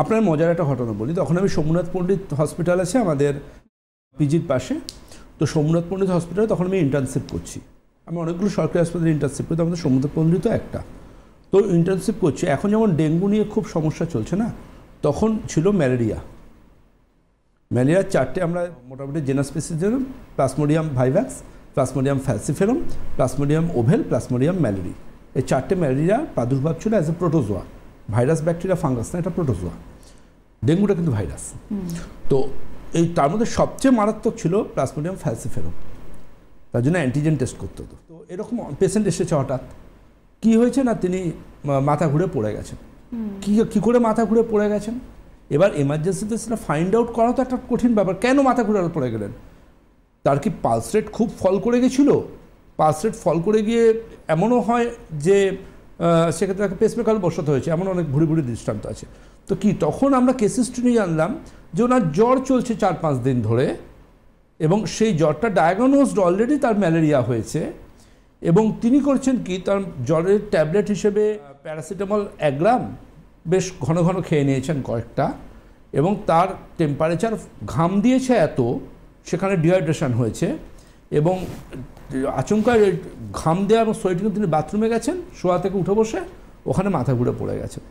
আপনার মজার একটা ঘটনা বলি। তখন আমি সোমনাথ পণ্ডিত হসপিটাল আছে আমাদের পিজির পাশে, তো সোমনাথ পণ্ডিত হসপিটালে তখন আমি ইন্টার্নশিপ করছি। আমি অনেকগুলো সরকারি হাসপাতালে ইন্টার্নশিপ করি, তো আমাদের সোমনাথ পণ্ডিত একটা, তো ইন্টার্নশিপ করছি। এখন যেমন ডেঙ্গু নিয়ে খুব সমস্যা চলছে না, তখন ছিল ম্যালেরিয়া। ম্যালেরিয়ার 4টে আমরা মোটামুটি জেনাস্পেসিস দিলাম: Plasmodium vivax, Plasmodium falciparum, Plasmodium ovale, Plasmodium malariae. এই 4টে ম্যালেরিয়া প্রাদুর্ভাব ছিল as a protozoa. Virus, bacteria, fungus না, এটা প্রোটোজোয়া। ডেঙ্গুটা কিন্তু ভাইরাস। তো এই তার মধ্যে সবচেয়ে মারাত্মক ছিল প্লাজমোডিয়াম ফ্যালসিফেরাম, তার জন্য অ্যান্টিজেন টেস্ট করতে হতো। তো এরকম পেশেন্ট এসেছে, হঠাৎ কী হয়েছে না, তিনি মাথা ঘুরে পড়ে গেছেন। কী করে মাথা ঘুরে পড়ে গেছেন? এবার এমার্জেন্সিতে সেটা ফাইন্ড আউট করা তো একটা কঠিন ব্যাপার। কেন মাথা ঘুরে পড়ে গেলেন? তার কি পালস রেট খুব ফল করে গেছিলো? পালস রেট ফল করে গিয়ে এমনও হয় যে সেক্ষেত্রে তাকে পেসমেকার বসাতে হয়েছে, এমন অনেক ভুড়ি ভুড়ি দৃষ্টান্ত আছে। তো কি তখন আমরা কেস হিস্ট্রি জানলাম যে ওনার জ্বর চলছে 4-5 দিন ধরে, এবং সেই জ্বরটা ডায়াগনোজড অলরেডি, তার ম্যালেরিয়া হয়েছে। এবং তিনি করছেন কি, তার জ্বরের ট্যাবলেট হিসেবে প্যারাসিটামল 1 গ্রাম বেশ ঘন ঘন খেয়ে নিয়েছেন কয়েকটা, এবং তার টেম্পারেচার ঘাম দিয়েছে এত, সেখানে ডিহাইড্রেশন হয়েছে, এবং আচমকা ঘাম দেওয়া এবং সোয়েটিং তিনি বাথরুমে গেছেন, শোয়া থেকে উঠে বসে ওখানে মাথা ঘুরে পড়ে গেছেন।